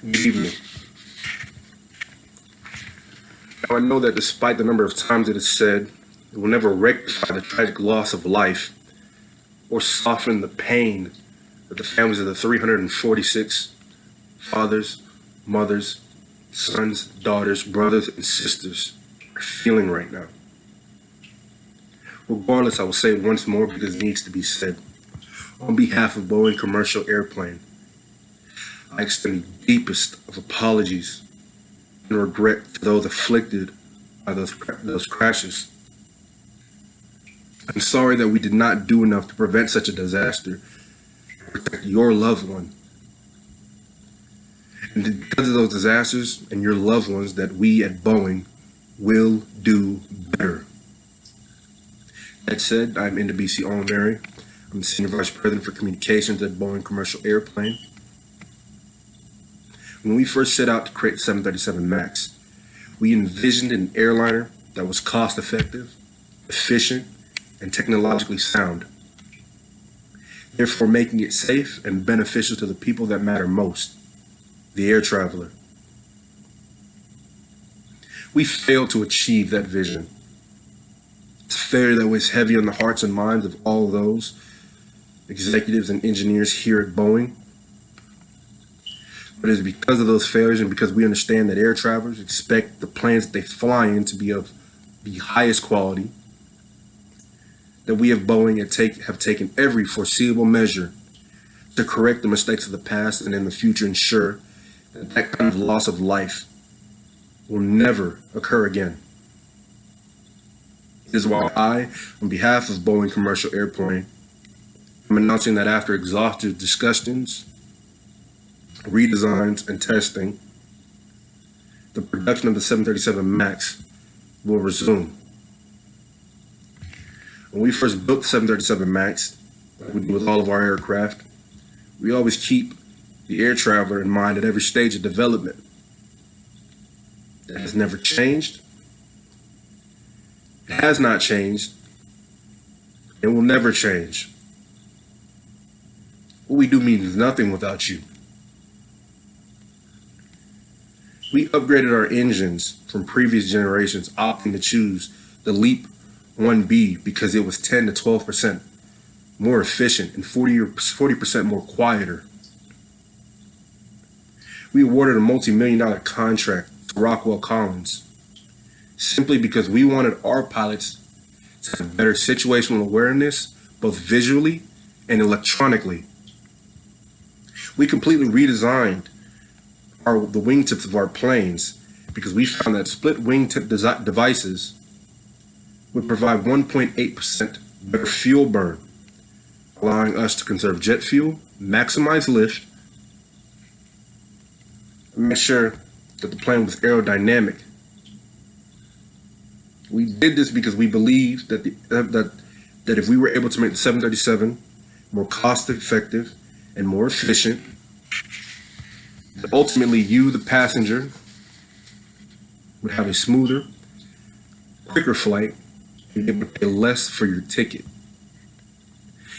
Good evening. Now, I know that despite the number of times it is said, it will never rectify the tragic loss of life or soften the pain that the families of the 346 fathers, mothers, sons, daughters, brothers, and sisters are feeling right now. Regardless, I will say it once more because it needs to be said. On behalf of Boeing Commercial Airplane, I extend the deepest of apologies and regret to those afflicted by those crashes. I'm sorry that we did not do enough to prevent such a disaster and protect your loved one. And because of those disasters and your loved ones, that we at Boeing will do better. That said, I'm Ndubuisi Onwumere. I'm the Senior Vice President for Communications at Boeing Commercial Airplane. When we first set out to create the 737 MAX, we envisioned an airliner that was cost-effective, efficient, and technologically sound, therefore making it safe and beneficial to the people that matter most, the air traveler. We failed to achieve that vision. It's a failure that weighs heavy on the hearts and minds of all those executives and engineers here at Boeing. But it is because of those failures and because we understand that air travelers expect the planes that they fly in to be of the highest quality, that we at Boeing have taken every foreseeable measure to correct the mistakes of the past and in the future ensure that that kind of loss of life will never occur again. This is why I, on behalf of Boeing Commercial Airplane, am announcing that after exhaustive discussions, redesigns, and testing, the production of the 737 MAX will resume. When we first built the 737 MAX, like we do with all of our aircraft, we always keep the air traveler in mind at every stage of development. That has never changed. It has not changed. It will never change. What we do means nothing without you. We upgraded our engines from previous generations, opting to choose the LEAP 1B because it was 10 to 12% more efficient and 40% more quieter. We awarded a multi-million-dollar contract to Rockwell Collins simply because we wanted our pilots to have better situational awareness, both visually and electronically. We completely redesigned the wingtips of our planes because we found that split wingtip devices would provide 1.8% better fuel burn, allowing us to conserve jet fuel, maximize lift, and make sure that the plane was aerodynamic. We did this because we believed that that if we were able to make the 737 more cost-effective and more efficient, that ultimately you, the passenger, would have a smoother, quicker flight and be able to pay less for your ticket.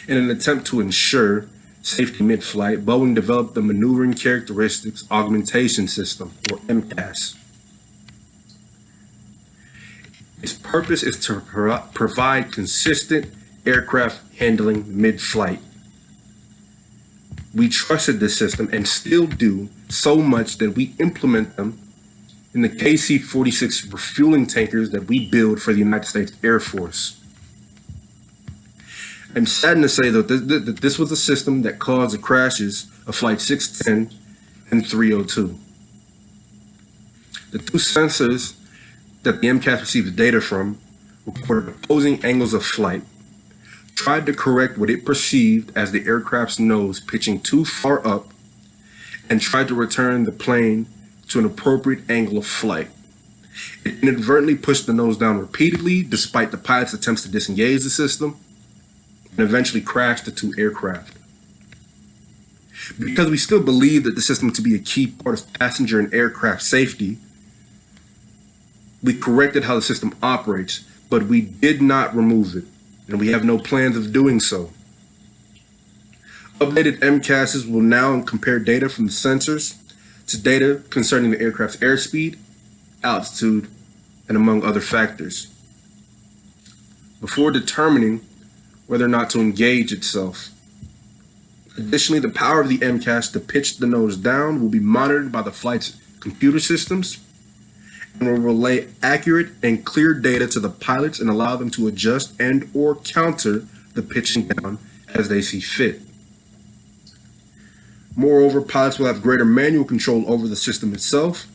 In an attempt to ensure safety mid-flight, Boeing developed the Maneuvering Characteristics Augmentation System, or MCAS. Its purpose is to provide consistent aircraft handling mid-flight. We trusted this system and still do so much that we implement them in the KC-46 refueling tankers that we build for the United States Air Force. I'm saddened to say that this was a system that caused the crashes of Flight 610 and 302. The two sensors that the MCAS received data from recorded opposing angles of flight, tried to correct what it perceived as the aircraft's nose pitching too far up, and tried to return the plane to an appropriate angle of flight. It inadvertently pushed the nose down repeatedly despite the pilot's attempts to disengage the system, and eventually crashed the two aircraft. Because we still believe that the system to be a key part of passenger and aircraft safety, we corrected how the system operates, but we did not remove it, and we have no plans of doing so. Updated MCASs will now compare data from the sensors to data concerning the aircraft's airspeed, altitude, and among other factors. Before determining whether or not to engage itself. Additionally, the power of the MCAS to pitch the nose down will be monitored by the flight's computer systems and will relay accurate and clear data to the pilots and allow them to adjust and or counter the pitching down as they see fit. Moreover, pilots will have greater manual control over the system itself.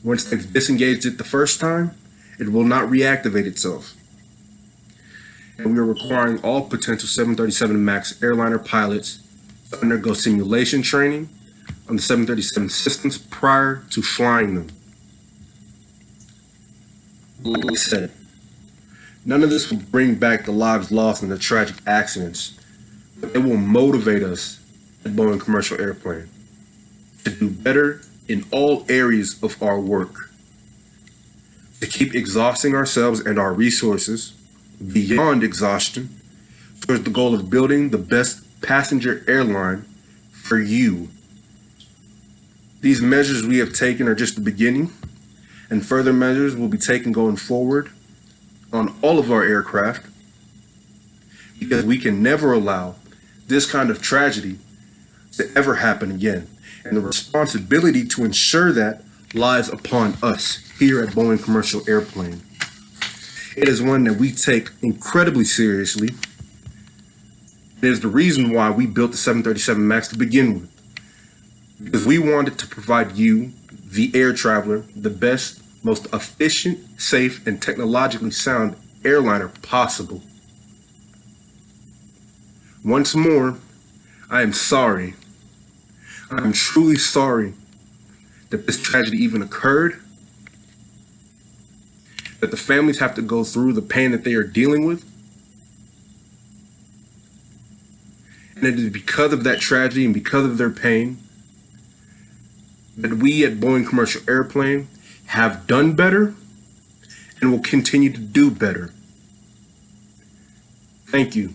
Once they've disengaged it the first time, it will not reactivate itself. And we are requiring all potential 737 MAX airliner pilots to undergo simulation training on the 737 systems prior to flying them. Like we said, none of this will bring back the lives lost in the tragic accidents, but it will motivate us at Boeing Commercial Airplane to do better in all areas of our work, to keep exhausting ourselves and our resources beyond exhaustion towards the goal of building the best passenger airline for you. These measures we have taken are just the beginning, and further measures will be taken going forward on all of our aircraft, because we can never allow this kind of tragedy to ever happen again. And the responsibility to ensure that lies upon us here at Boeing Commercial Airplane. It is one that we take incredibly seriously. It is the reason why we built the 737 MAX to begin with, because we wanted to provide you, the air traveler, the best, most efficient, safe, and technologically sound airliner possible. Once more, I am sorry. I am truly sorry that this tragedy even occurred, that the families have to go through the pain that they are dealing with. And it is because of that tragedy and because of their pain that we at Boeing Commercial Airplane have done better and will continue to do better. Thank you.